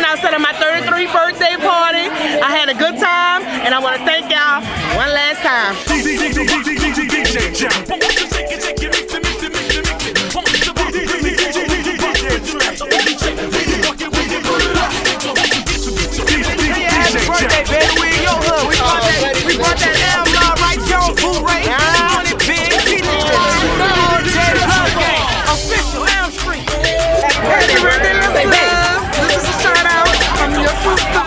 outside of my 33rd birthday party. I had a good time, and I want to thank y'all one last time. Birthday, baby, we in your hood. We brought that L right here on Food Ray. On it big, official Elm Street. Happy birthday, little love. This is a shout out from your sister.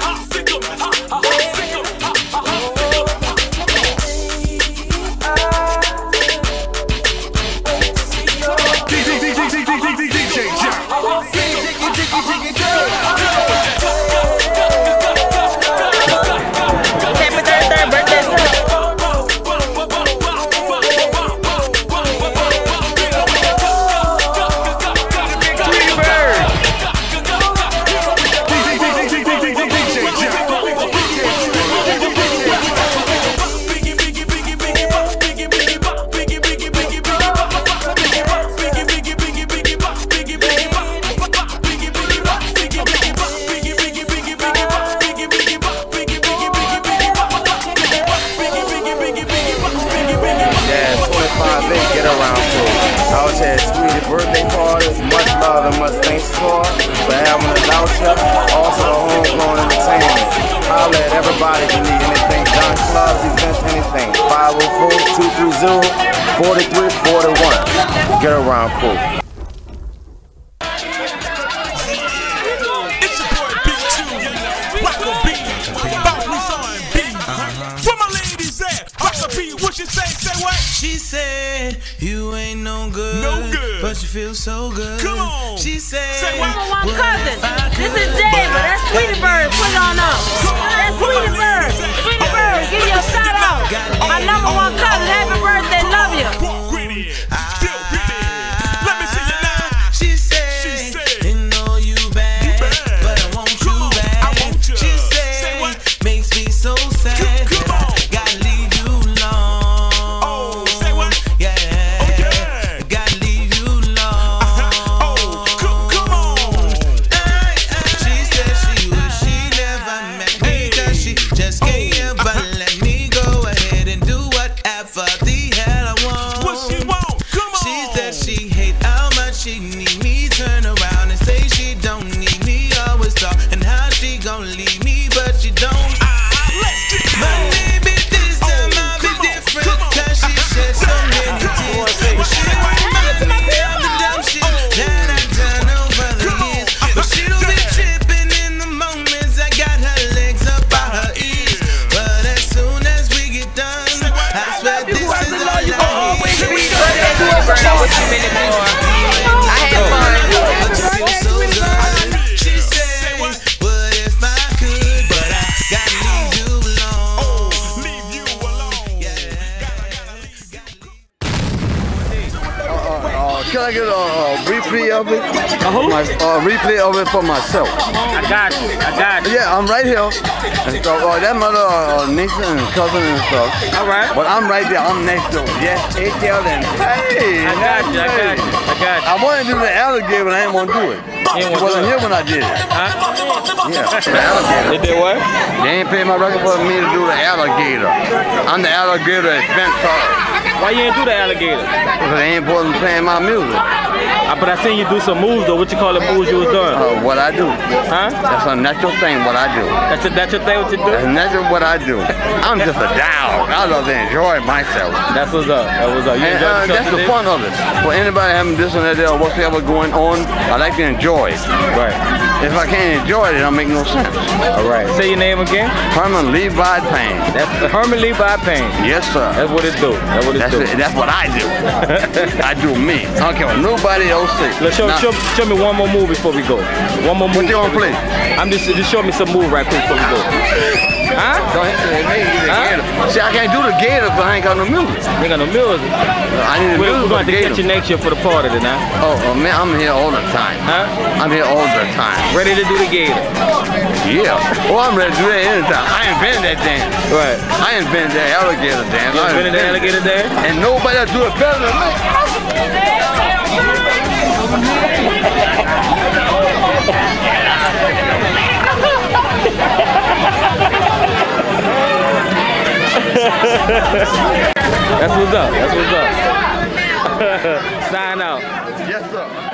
Tweety birthday party, much love and much thanks for having us out here. Also Homegrown Entertainment. Holla at everybody if you need anything done, clubs, events, anything. 504-230-4341. Get around cool. It's your boy B2, Rock-a B, where my ladies at? Rock-a B, what you say? Say what? She said, you ain't no good, but you feel so good. Come on. She said, Number one cousin. This is Dave, but that's Tweety Bird. Put it on up. That's Tweety Bird. Tweety Bird, give you a shout out. My number one cousin, happy birthday, love you. Walk with it, still with it. Let me see you now. She said, you know you bad, but I want you back. I want you. She said, makes me so sad. Come on. Gotta leave you alone. Oh, say what? Yeah. Okay. Gotta leave you alone. Oh, come on. She said she wish she never met me, cause she just can't ever let me go ahead and do whatever the hell I want. What she want? Come on. She said she hate how much she need me. Turn around and say she don't need me. Always talk and how she gon' leave me, but she don't. Let's get it. But maybe this time I'll be different, cause she shed so many tears. But she reminds me of the dumb shit that I done over the years. But she don't be tripping in the moments I got her legs up by her ears. But as soon as we get done, I swear this is all I hear. I had fun. But you feel so good. She said, what if I could, but I gotta leave you alone. Leave you alone. Can I get a replay of it? Replay of it for myself. I got you. Yeah, I'm right here. And so, that mother, niece and cousin and stuff. All right. But I'm right there. I'm next door. Yes, ATL and hey. I got you. I wanted to do the alligator, but I didn't want to do it. She wasn't here when I did it. Huh? Yeah, the alligator. They did what? They ain't paid my record for me to do the alligator. I'm the alligator advent card. Why you ain't do the alligator? Because they ain't supposed to play my music. But I seen you do some moves though. What you call the moves you was doing? What I do. Huh? That's a natural thing, what I do. That's your thing, what you do? That's natural what I do. I'm just a dog. I love to enjoy myself. That's what's up. That was up. You And enjoyed that's the fun of it. For anybody having this and that or whatever going on, I like to enjoy it. Right. If I can't enjoy it, it don't make no sense. All right. Say your name again. Herman Levi Payne. That's Herman Levi Payne. Yes, sir. That's what it do. That's what it do. That's what I do. I do me. I don't care what nobody else says. Look, show me one more move before we go. One more move. What you gonna play? I'm just show me some move right quick before we go. Huh? Go ahead. See, I can't do the gator because I ain't got no music. You ain't got no music. I need to We're music going to gator. catch you next year for the party tonight. Oh, man, I'm here all the time. Huh? I'm here all the time. Ready to do the gator. Yeah. Oh, I'm ready to do that anytime. I invented that dance. Right. I invented that alligator dance. You invented the alligator dance? And nobody else do it better than me. That's what's up. That's what's up. Sign out. Yes, sir.